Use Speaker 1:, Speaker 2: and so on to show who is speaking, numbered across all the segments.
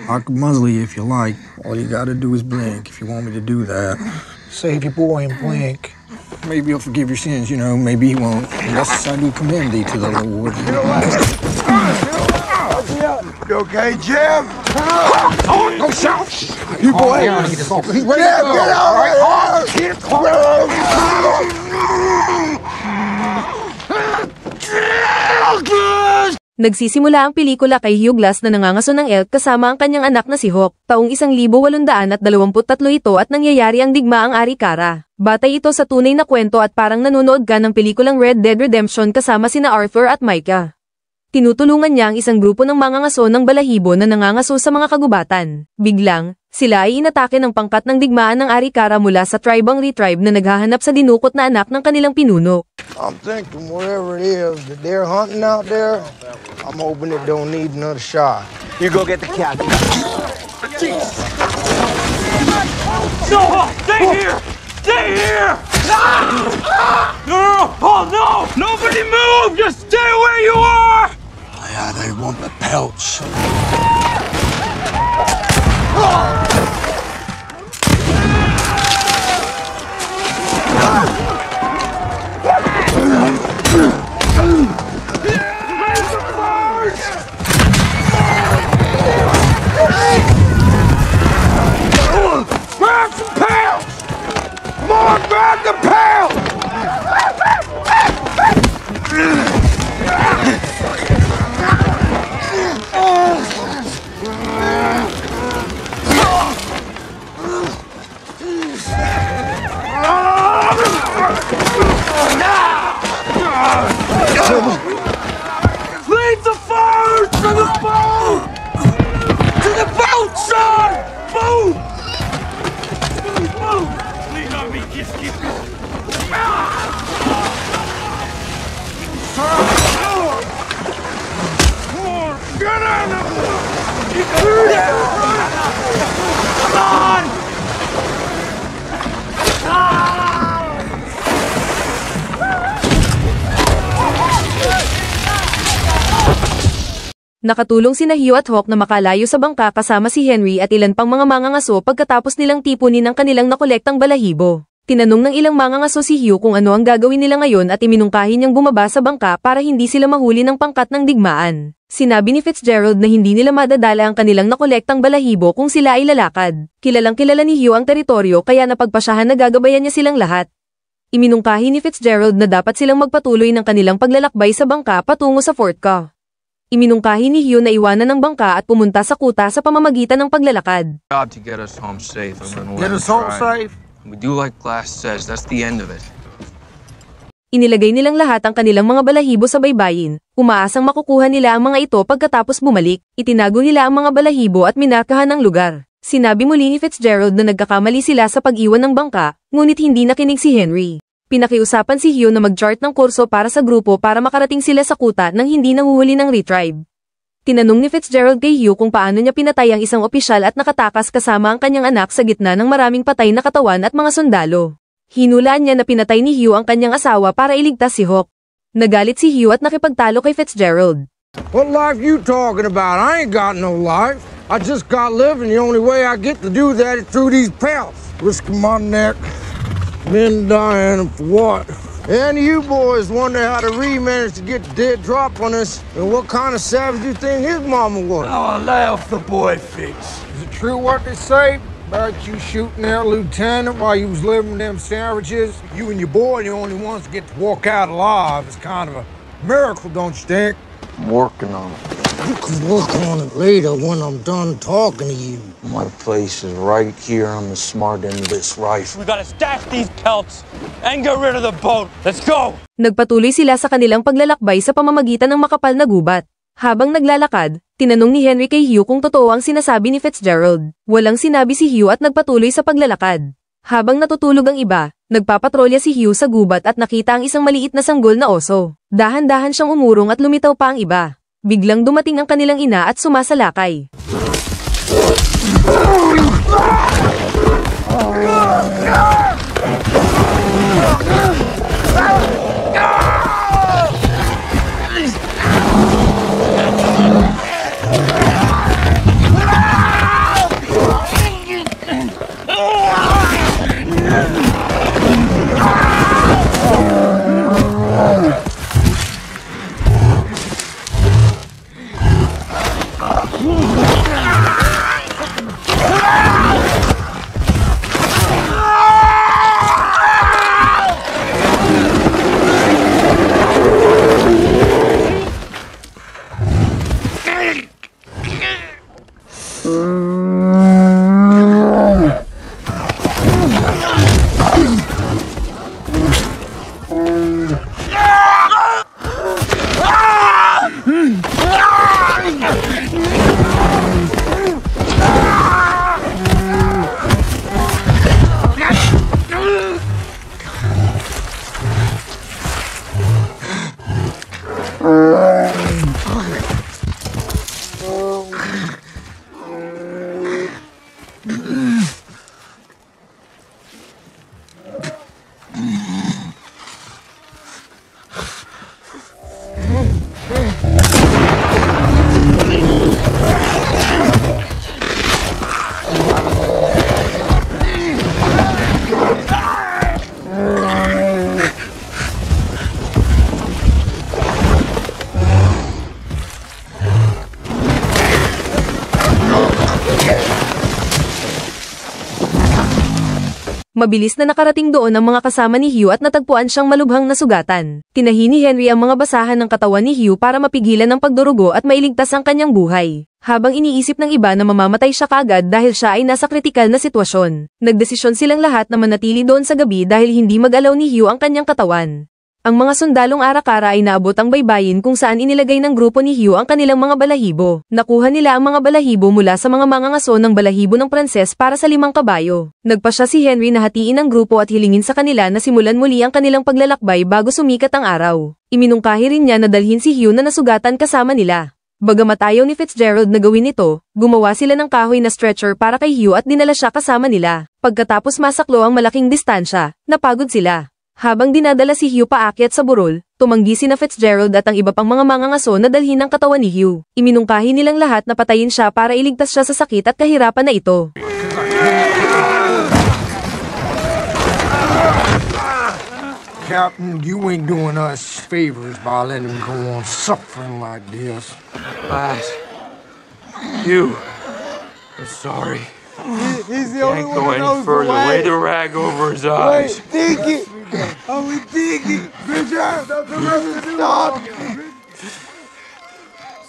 Speaker 1: I can muzzle you if you like. All you gotta do is blink if you want me to do that. Save your boy and blink. Maybe he'll forgive your sins, you know, maybe he won't. Unless I do commend thee to the Lord.
Speaker 2: You okay, Jim?
Speaker 1: Don't shout! You boy! He's ready to go!
Speaker 2: Get out right here!
Speaker 3: Nagsisimula ang pelikula kay Hugh Glass na nangangaso ng elk kasama ang kanyang anak na si Hawk. Taong 1823 ito at nangyayari ang digmaang Arikara. Batay ito sa tunay na kwento at parang nanonood ka ng pelikulang Red Dead Redemption kasama sina Arthur at Micah. Tinutulungan niya ang isang grupo ng mangangaso ng balahibo na nangangaso sa mga kagubatan. Biglang, sila ay inatake ng pangkat ng digmaan ng Arikara mula sa tribang retribe na naghahanap sa dinukot na anak ng kanilang pinuno.
Speaker 2: I'm thinking whatever it is that they're hunting out there, I'm hoping it don't need another shot.
Speaker 4: You go get the cat.
Speaker 5: No! Stay here! Stay here! No! Oh no! Nobody move! Just stay where you are!
Speaker 2: Yeah, they want the pelts.
Speaker 5: Grab some pounds! Come on, grab the pound! Lead the fire to the boat! To the boat, son! Move! Move! Lean on me, just keep going. Get on! Come on!
Speaker 3: Nakatulong sina Hugh at Hawk na makalayo sa bangka kasama si Henry at ilan pang mga mangangaso pagkatapos nilang tipunin ang kanilang nakolektang balahibo. Tinanong ng ilang mangangaso si Hugh kung ano ang gagawin nila ngayon at iminungkahi niyang bumaba sa bangka para hindi sila mahuli ng pangkat ng digmaan. Sinabi ni Fitzgerald na hindi nila madadala ang kanilang nakolektang balahibo kung sila ay lalakad. Kilalang kilala ni Hugh ang teritoryo kaya napagpasyahan na gagabayan niya silang lahat. Iminungkahi ni Fitzgerald na dapat silang magpatuloy ng kanilang paglalakbay sa bangka patungo sa Fort Ca. Iminungkahi ni Hugh na iwanan ng bangka at pumunta sa kuta sa pamamagitan ng paglalakad.
Speaker 6: Job to get us home safe and then we'll
Speaker 1: Get us home safe?
Speaker 6: We do like Glass says, that's the end of it.
Speaker 3: Inilagay nilang lahat ang kanilang mga balahibo sa baybayin, umaasang makukuha nila ang mga ito pagkatapos bumalik. Itinago nila ang mga balahibo at minarkahan ng lugar. Sinabi muli ni Fitzgerald na nagkakamali sila sa pag-iwan ng bangka, ngunit hindi nakinig si Henry. Pinakiusapan si Hugh na mag-chart ng kurso para sa grupo para makarating sila sa kuta nang hindi nahuhuli ng retribe. Tinanong ni Fitzgerald kay Hugh kung paano niya pinatay ang isang opisyal at nakatakas kasama ang kanyang anak sa gitna ng maraming patay na katawan at mga sundalo. Hinulaan niya na pinatay ni Hugh ang kanyang asawa para iligtas si Hawk. Nagalit si Hugh at nakipagtalo kay Fitzgerald.
Speaker 2: What life you talking about? I ain't got no life. I just got living. The only way I get to do that is through these pelts. Risking my neck. Men dying for what? And you boys wonder how the Reed managed to get the dead drop on us and what kind of savage you think his mama was.
Speaker 5: Oh, lay off the boy, Fitz.
Speaker 1: Is it true what they say about you shooting that lieutenant while you was living with them sandwiches? You and your boy are the only ones to get to walk out alive. It's kind of a miracle, don't you think?
Speaker 6: I'm working on it.
Speaker 2: You can work on it later when I'm done talking to you.
Speaker 6: My place is right here on the smart end of this rifle.
Speaker 5: We gotta stash these pelts and get rid of the boat. Let's go!
Speaker 3: Nagpatuloy sila sa kanilang paglalakbay sa pamamagitan ng makapal na gubat. Habang naglalakad, tinanong ni Henry kay Hugh kung totoo ang sinasabi ni Fitzgerald. Walang sinabi si Hugh at nagpatuloy sa paglalakad. Habang natutulog ang iba, nagpapatrolya si Hugh sa gubat at nakita ang isang maliit na sanggol na oso. Dahan-dahan siyang umurong at lumitaw pa ang iba. Biglang dumating ang kanilang ina at sumasalakay. Mabilis na nakarating doon ang mga kasama ni Hugh at natagpuan siyang malubhang na sugatan. Tinahi ni Henry ang mga basahan ng katawan ni Hugh para mapigilan ang pagdurugo at mailigtas ang kanyang buhay. Habang iniisip ng iba na mamamatay siya kaagad dahil siya ay nasa kritikal na sitwasyon, nagdesisyon silang lahat na manatili doon sa gabi dahil hindi mag-alaw ni Hugh ang kanyang katawan. Ang mga sundalong arakara ay naabot ang baybayin kung saan inilagay ng grupo ni Hugh ang kanilang mga balahibo. Nakuha nila ang mga balahibo mula sa mga mangangaso ng balahibo ng Pranses para sa 5 kabayo. Nagpasya si Henry na hatiin ang grupo at hilingin sa kanila na simulan muli ang kanilang paglalakbay bago sumikat ang araw. Iminungkahi rin niya na dalhin si Hugh na nasugatan kasama nila. Bagamat ayaw ni Fitzgerald na gawin ito, gumawa sila ng kahoy na stretcher para kay Hugh at dinala siya kasama nila. Pagkatapos masaklo ang malaking distansya, napagod sila. Habang dinadala si Hugh paakyat sa burol, tumanggi sina Fitzgerald at ang iba pang mga mangangaso na dalhin ang katawan ni Hugh. Iminungkahi nilang lahat na patayin siya para iligtas siya sa sakit at kahirapan na ito.
Speaker 2: Captain, you ain't doing us favors by letting him go on suffering like this.
Speaker 5: Lass, you. I'm sorry.
Speaker 4: He's the only
Speaker 5: Can't
Speaker 4: one
Speaker 5: go
Speaker 4: who
Speaker 5: any
Speaker 4: knows
Speaker 5: further.
Speaker 4: the
Speaker 5: Lay
Speaker 4: way.
Speaker 5: the rag over his
Speaker 4: Wait,
Speaker 5: eyes.
Speaker 4: Dinky! Oh, we Dinky! Good job! Stop!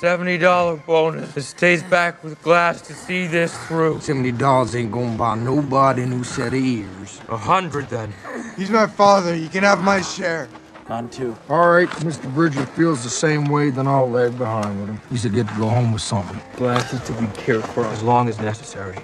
Speaker 5: $70 bonus. It stays back with glass to see this through.
Speaker 2: $70 ain't gonna buy nobody a new set of ears.
Speaker 5: 100 then.
Speaker 4: He's my father. You can have my share.
Speaker 6: Mine too.
Speaker 2: All right, Mr. Bridger feels the same way, then I'll lag behind with him. He should get to go home with something.
Speaker 5: Glass is to be cared for as long as necessary.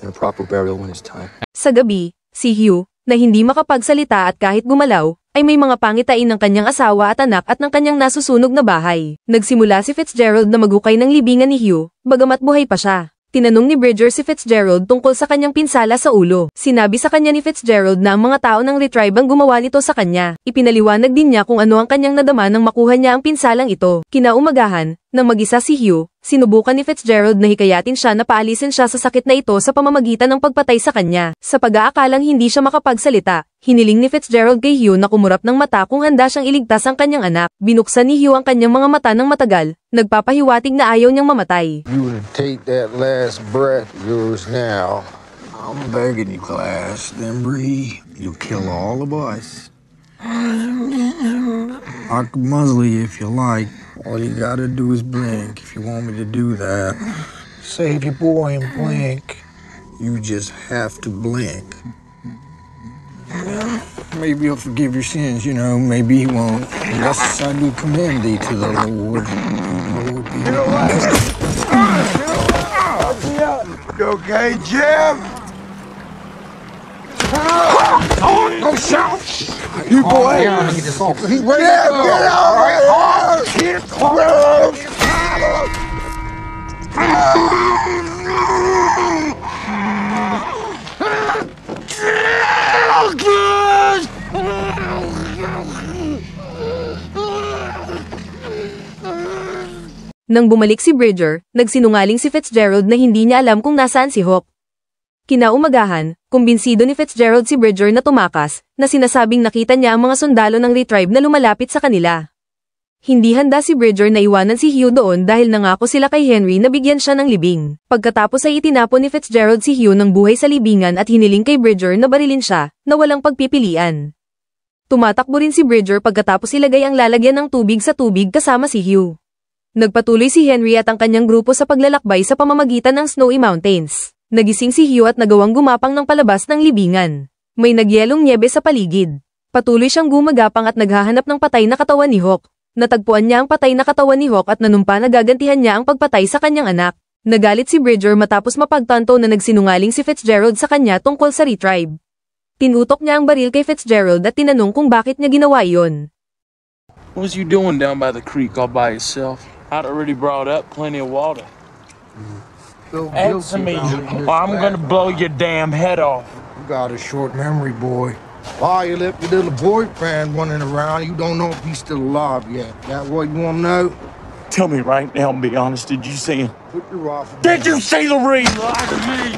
Speaker 6: And a proper burial when it's time.
Speaker 3: Sa gabi, si Hugh, na hindi makapagsalita at kahit gumalaw, ay may mga pangitain ng kanyang asawa at anak at ng kanyang nasusunog na bahay. Nagsimula si Fitzgerald na magukay ng libingan ni Hugh, bagamat buhay pa siya. Tinanong ni Bridger si Fitzgerald tungkol sa kanyang pinsala sa ulo. Sinabi sa kanya ni Fitzgerald na ang mga tao ng retribe ang gumawa nito sa kanya. Ipinaliwanag din niya kung ano ang kanyang nadama nang makuha niya ang pinsalang ito. Kinaumagahan, nang mag-isa si Hugh, sinubukan ni Fitzgerald na hikayatin siya na paalisin siya sa sakit na ito sa pamamagitan ng pagpatay sa kanya. Sa pag-aakalang hindi siya makapagsalita, hiniling ni Fitzgerald kay Hugh na kumurap ng mata kung handa siyang iligtas ang kanyang anak. Binuksan ni Hugh ang kanyang mga mata ng matagal, nagpapahiwatig na ayaw niyang mamatay.
Speaker 2: You to take that last breath of yours now. I'm begging you, class. Then breathe. You'll kill all of us. I could muzzle you if you like. All you gotta do is blink if you want me to do that. Save your boy and blink. You just have to blink. Maybe he'll forgive your sins, you know, maybe he won't. Unless I do commend thee to the Lord. Lord be
Speaker 4: You okay, Jim?
Speaker 2: Don't shout! You boy! He's ready to go!
Speaker 4: Get out! Get
Speaker 3: Nang bumalik si Bridger, nagsinungaling si Fitzgerald na hindi niya alam kung nasaan si Hawk. Kinaumagahan, kumbinsido ni Fitzgerald si Bridger na tumakas, na sinasabing nakita niya ang mga sundalo ng retribe na lumalapit sa kanila. Hindi handa si Bridger na iwanan si Hugh doon dahil nangako sila kay Henry na bigyan siya ng libing. Pagkatapos ay itinapon ni Fitzgerald si Hugh ng buhay sa libingan at hiniling kay Bridger na barilin siya, na walang pagpipilian. Tumatakbo rin si Bridger pagkatapos ilagay ang lalagyan ng tubig sa tubig kasama si Hugh. Nagpatuloy si Henry at ang kanyang grupo sa paglalakbay sa pamamagitan ng Snowy Mountains. Nagising si Hugh at nagawang gumapang ng palabas ng libingan. May nagyelong nyebe sa paligid. Patuloy siyang gumagapang at naghahanap ng patay na katawan ni Hawk. Natagpuan niya ang patay na katawan ni Hawk at nanumpa na gagantihan niya ang pagpatay sa kanyang anak. Nagalit si Bridger matapos mapagtanto na nagsinungaling si Fitzgerald sa kanya tungkol sa retrieve. Tinutok niya ang baril kay Fitzgerald at tinanong kung bakit niya ginawa iyon.
Speaker 6: What was you doing down by the creek all by yourself? I'd already brought up plenty of water. Answer me, or I'm gonna blow your damn head off.
Speaker 2: You got a short memory, boy. Why you left your little boyfriend running around? You don't know if he's still alive yet. That what you want to know?
Speaker 6: Tell me right now and be honest, did you see him?
Speaker 2: Put your rifle
Speaker 6: Did
Speaker 2: down.
Speaker 6: you see Lorene lie to me?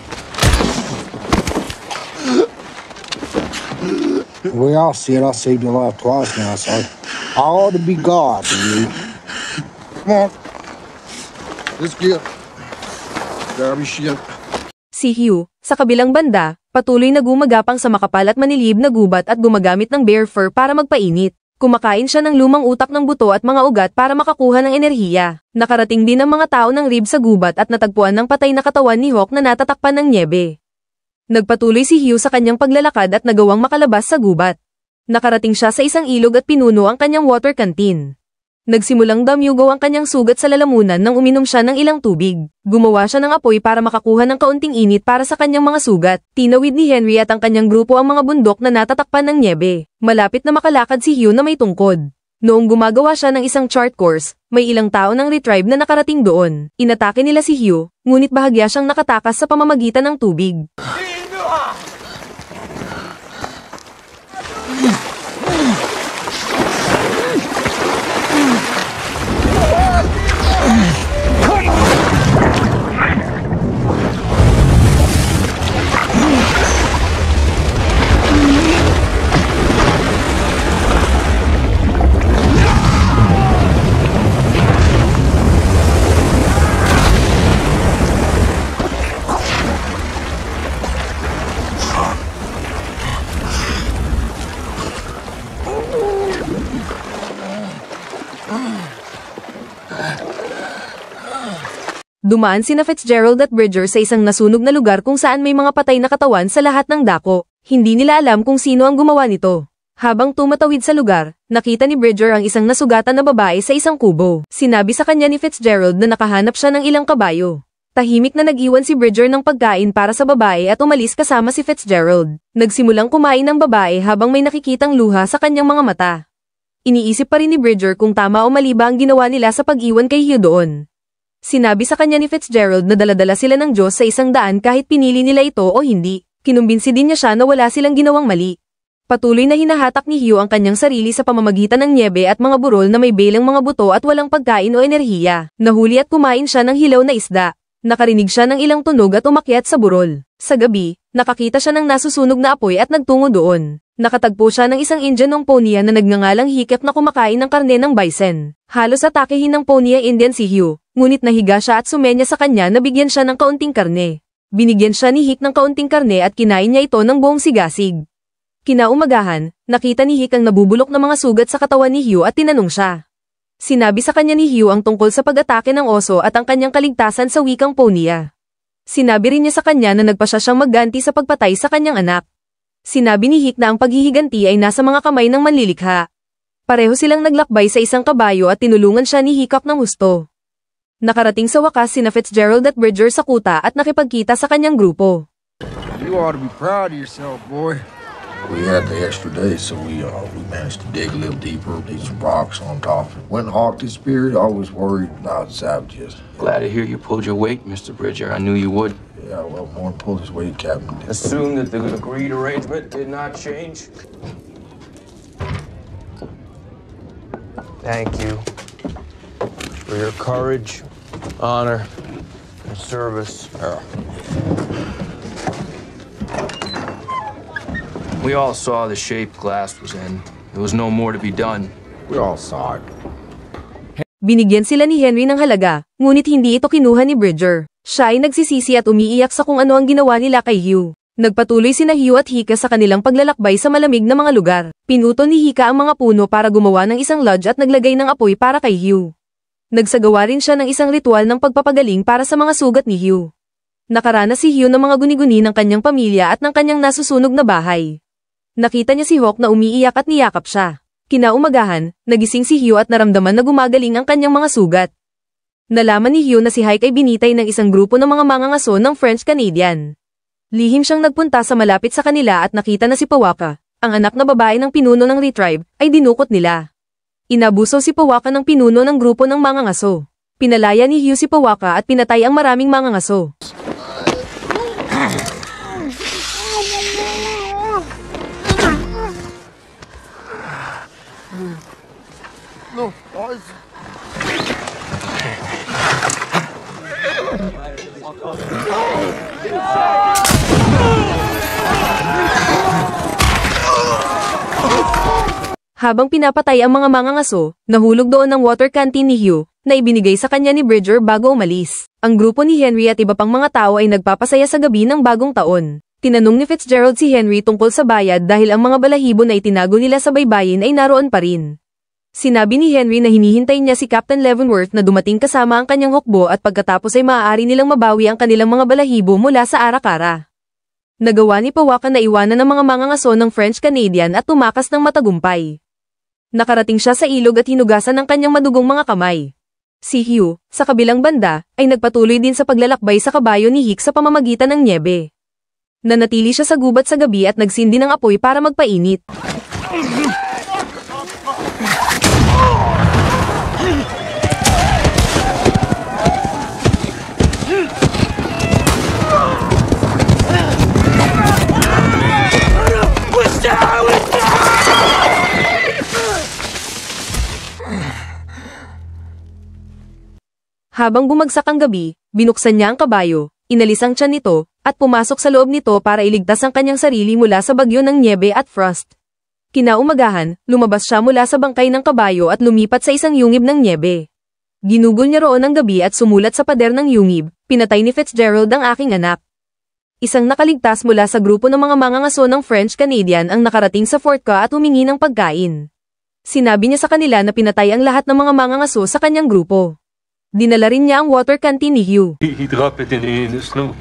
Speaker 2: The way I see it, I saved your life twice now, so I ought to be God to you. Come on. Let's get. Grab your shit.
Speaker 3: Si Hugh, sa kabilang banda, patuloy na gumagapang sa makapal at manilib na gubat at gumagamit ng bear fur para magpainit. Kumakain siya ng lumang utak ng buto at mga ugat para makakuha ng enerhiya. Nakarating din ang mga tao ng rib sa gubat at natagpuan ng patay na katawan ni Hawk na natatakpan ng nyebe. Nagpatuloy si Hugh sa kanyang paglalakad at nagawang makalabas sa gubat. Nakarating siya sa isang ilog at pinuno ang kanyang water canteen. Nagsimulang damyugaw ang kanyang sugat sa lalamunan nang uminom siya ng ilang tubig. Gumawa siya ng apoy para makakuha ng kaunting init para sa kanyang mga sugat. Tinawid ni Henry at ang kanyang grupo ang mga bundok na natatakpan ng nyebe. Malapit na makalakad si Hugh na may tungkod. Noong gumagawa siya ng isang chart course, may ilang tao ng retrieve na nakarating doon. Inatake nila si Hugh, ngunit bahagya siyang nakatakas sa pamamagitan ng tubig. Dumaan sina Fitzgerald at Bridger sa isang nasunog na lugar kung saan may mga patay na katawan sa lahat ng dako. Hindi nila alam kung sino ang gumawa nito. Habang tumatawid sa lugar, nakita ni Bridger ang isang nasugatan na babae sa isang kubo. Sinabi sa kanya ni Fitzgerald na nakahanap siya ng ilang kabayo. Tahimik na nag-iwan si Bridger ng pagkain para sa babae at umalis kasama si Fitzgerald. Nagsimulang kumain ng babae habang may nakikitang luha sa kanyang mga mata. Iniisip pa rin ni Bridger kung tama o mali ba ang ginawa nila sa pag-iwan kay Hugh doon. Sinabi sa kanya ni Fitzgerald na daladala sila ng Diyos sa 100 kahit pinili nila ito o hindi. Kinumbinsi din niya siya na wala silang ginawang mali. Patuloy na hinahatak ni Hugh ang kanyang sarili sa pamamagitan ng nyebe at mga burol na may belang mga buto at walang pagkain o enerhiya. Nahuli at kumain siya ng hilaw na isda. Nakarinig siya ng ilang tunog at umakyat sa burol. Sa gabi, nakakita siya ng nasusunog na apoy at nagtungo doon. Nakatagpo siya ng isang Indian ng Ponia na nagngangalang Hikap na kumakain ng karne ng bison. Halos atakehin ng Ponia Indian si Hugh, ngunit nahiga siya at sumenya sa kanya na bigyan siya ng kaunting karne. Binigyan siya ni Hik ng kaunting karne at kinain niya ito ng buong sigasig. Kinaumagahan, nakita ni Hik ang nabubulok na mga sugat sa katawan ni Hugh at tinanong siya. Sinabi sa kanya ni Hugh ang tungkol sa pag-atake ng oso at ang kanyang kaligtasan sa wikang Ponia. Sinabi rin niya sa kanya na nagpa siya siyang magganti sa pagpatay sa kanyang anak. Sinabi ni Hik na ang paghihiganti ay nasa mga kamay ng manlilikha. Pareho silang naglakbay sa isang kabayo at tinulungan siya ni Hiccup ng husto. Nakarating sa wakas sina Fitzgerald at Bridger sa kuta at nakipagkita sa kanyang grupo.
Speaker 2: You ought to be proud of yourself, boy.
Speaker 1: We had the extra day, so we managed to dig a little deeper, leave some rocks on top. When Hawk disappeared, I was worried about savages.
Speaker 6: Glad to hear you pulled your weight, Mr. Bridger. I knew you would.
Speaker 1: Yeah, well, more than pull his weight, Captain.
Speaker 6: Assume that the agreed arrangement did not change. Thank you for your courage, honor, and service. We all saw the shape Glass was in. There was no more to be done.
Speaker 2: We all saw it.
Speaker 3: Binigyan sila ni Henry ng halaga, ngunit hindi ito kinuha ni Bridger. Siya ay nagsisisi at umiiyak sa kung ano ang ginawa nila kay Hugh. Nagpatuloy sina Hugh at Hika sa kanilang paglalakbay sa malamig na mga lugar. Pinuto ni Hika ang mga puno para gumawa ng isang lodge at naglagay ng apoy para kay Hugh. Nagsagawa rin siya ng isang ritual ng pagpapagaling para sa mga sugat ni Hugh. Nakaranas si Hugh ng mga guni-guni ng kanyang pamilya at ng kanyang nasusunog na bahay. Nakita niya si Hawk na umiiyak at niyakap siya. Kinaumagahan, nagising si Hugh at naramdaman na gumagaling ang kanyang mga sugat. Nalaman ni Hugh na si Hike ay binitay ng isang grupo ng mga mangangaso ng French-Canadian. Lihim siyang nagpunta sa malapit sa kanila at nakita na si Pawaka, ang anak na babae ng pinuno ng retribe, ay dinukot nila. Inabuso si Pawaka ng pinuno ng grupo ng mangangaso. Pinalaya ni Hugh si Pawaka at pinatay ang maraming mangangaso.
Speaker 4: No, guys.
Speaker 3: Habang pinapatay ang mga mangangaso, nahulog doon ang water canteen ni Hugh, na ibinigay sa kanya ni Bridger bago umalis. Ang grupo ni Henry at iba pang mga tao ay nagpapasaya sa gabi ng bagong taon. Tinanong ni Fitzgerald si Henry tungkol sa bayad dahil ang mga balahibo na itinago nila sa baybayin ay naroon pa rin. Sinabi ni Henry na hinihintay niya si Captain Leavenworth na dumating kasama ang kanyang hukbo at pagkatapos ay maaari nilang mabawi ang kanilang mga balahibo mula sa Arakara. Nagawa ni Pawaka na iwanan ng mga mangangaso ng French-Canadian at tumakas ng matagumpay. Nakarating siya sa ilog at hinugasan ng kanyang madugong mga kamay. Si Hugh, sa kabilang banda, ay nagpatuloy din sa paglalakbay sa kabayo ni Hick sa pamamagitan ng nyebe. Nanatili siya sa gubat sa gabi at nagsindi ng apoy para magpainit. Habang bumagsak ang gabi, binuksan niya ang kabayo, inalis ang tiyan nito, at pumasok sa loob nito para iligtas ang kanyang sarili mula sa bagyo ng nyebe at frost. Kinaumagahan, lumabas siya mula sa bangkay ng kabayo at lumipat sa isang yungib ng nyebe. Ginugol niya roon ang gabi at sumulat sa pader ng yungib, "Pinatay ni Fitzgerald ang aking anak." Isang nakaligtas mula sa grupo ng mga mangangaso ng French-Canadian ang nakarating sa Fort Ka at humingi ng pagkain. Sinabi niya sa kanila na pinatay ang lahat ng mga mangangaso sa kanyang grupo. Dinala rin niya ang water canteen ni Hugh.
Speaker 7: He dropped it in the snow.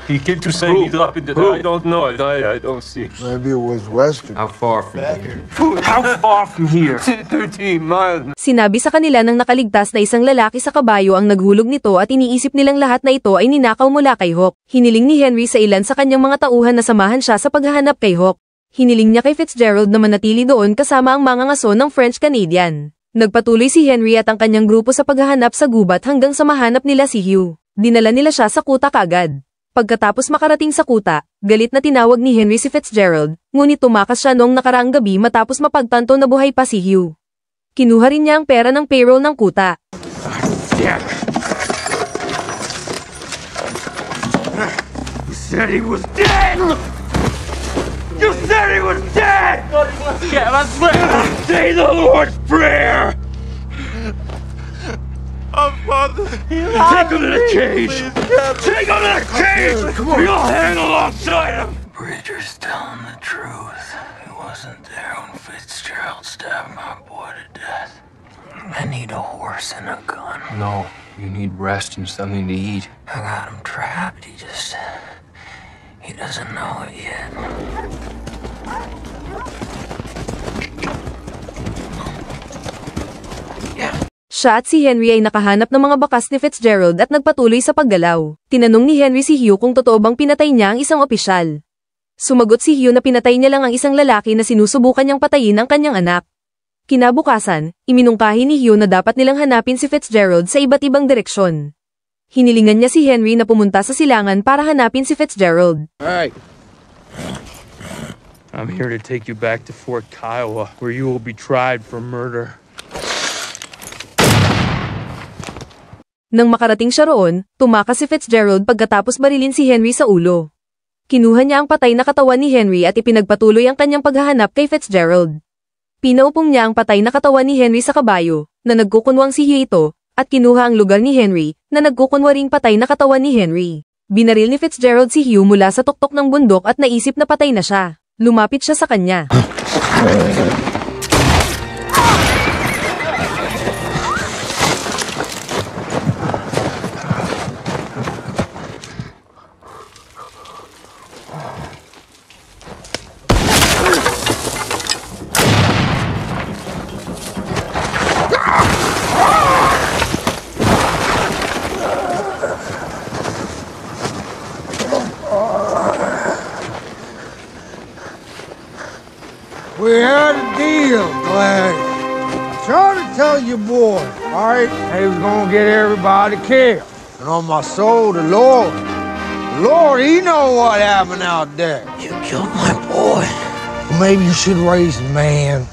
Speaker 7: He killed two men. He dropped it. I don't know. I don't see.
Speaker 4: Maybe it was western.
Speaker 7: How far from here? How far from here? 13 miles.
Speaker 3: Sinabi sa kanila ng nakaligtas na isang lalaki sa kabayo ang naghulog nito at iniisip nilang lahat na ito ay ninakaw mula kay Hawk. Hiniling ni Henry sa ilan sa kanyang mga tauhan na samahan siya sa paghahanap kay Hawk. Hiniling niya kay Fitzgerald na manatili doon kasama ang mangangaso ng French-Canadian. Nagpatuloy si Henry at ang kanyang grupo sa paghahanap sa gubat hanggang sa mahanap nila si Hugh. Dinala nila siya sa kuta kaagad. Pagkatapos makarating sa kuta, galit na tinawag ni Henry si Fitzgerald, ngunit tumakas siya noong nakaraang gabi matapos mapagtanto na buhay pa si Hugh. Kinuha rin niya ang pera ng payroll ng kuta.
Speaker 7: You said he was dead! You said he was dead! Yeah, that's right! Say the Lord's Prayer!
Speaker 4: Father.
Speaker 7: Take him to the cage! Take him to the cage! We'll hang alongside him!
Speaker 6: Bridger's telling the truth. He wasn't there when Fitzgerald stabbed my boy to death. I need a horse and a gun.
Speaker 7: No, you need rest and something to eat.
Speaker 6: I got him trapped. He doesn't know it yet.
Speaker 3: Siya at si Henry ay nakahanap ng mga bakas ni Fitzgerald at nagpatuloy sa paggalaw. Tinanong ni Henry si Hugh kung totoo bang pinatay niya ang isang opisyal. Sumagot si Hugh na pinatay niya lang ang isang lalaki na sinusubukan niyang patayin ang kanyang anak. Kinabukasan, iminungkahi ni Hugh na dapat nilang hanapin si Fitzgerald sa iba't ibang direksyon. Hinilingan niya si Henry na pumunta sa silangan para hanapin si Fitzgerald.
Speaker 2: Hey,
Speaker 6: I'm here to take you back to Fort Kiowa, where you will be tried for murder.
Speaker 3: Nang makarating siya roon, tumakas si Fitzgerald pagkatapos barilin si Henry sa ulo. Kinuha niya ang patay na katawan ni Henry at ipinagpatuloy ang kanyang paghahanap kay Fitzgerald. Pinaupong niya ang patay na katawan ni Henry sa kabayo, na nagkukunwang si Hugh ito, at kinuha ang lugar ni Henry, na nagkukunwa ring patay na katawan ni Henry. Binaril ni Fitzgerald si Hugh mula sa tuktok ng bundok at naisip na patay na siya. Lumapit siya sa kanya.
Speaker 2: We had a deal, Glad. Trying to tell your boy, all right? He was gonna get everybody killed. And on my soul, the Lord, he know what happened out there.
Speaker 1: You killed my boy.
Speaker 2: Well, maybe you should raise a man.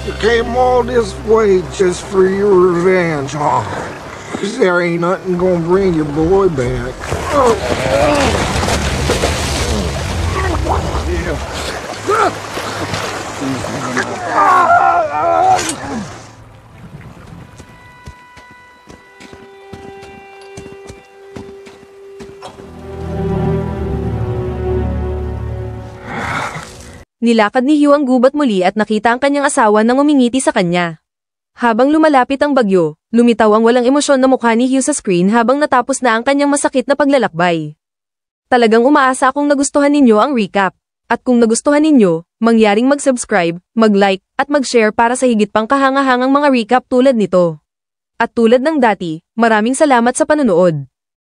Speaker 2: You came all this way just for your revenge, huh? 'Cause there ain't nothing gonna bring your boy back.
Speaker 3: Nilakad ni Hugh ang gubat muli at nakita ang kanyang asawa nang umingiti sa kanya. Habang lumalapit ang bagyo, lumitaw ang walang emosyon na mukha ni Hugh sa screen habang natapos na ang kanyang masakit na paglalakbay. Talagang umaasa akong nagustuhan ninyo ang recap. At kung nagustuhan ninyo, mangyaring mag-subscribe, mag-like, at mag-share para sa higit pang kahangahangang mga recap tulad nito. At tulad ng dati, maraming salamat sa panonood.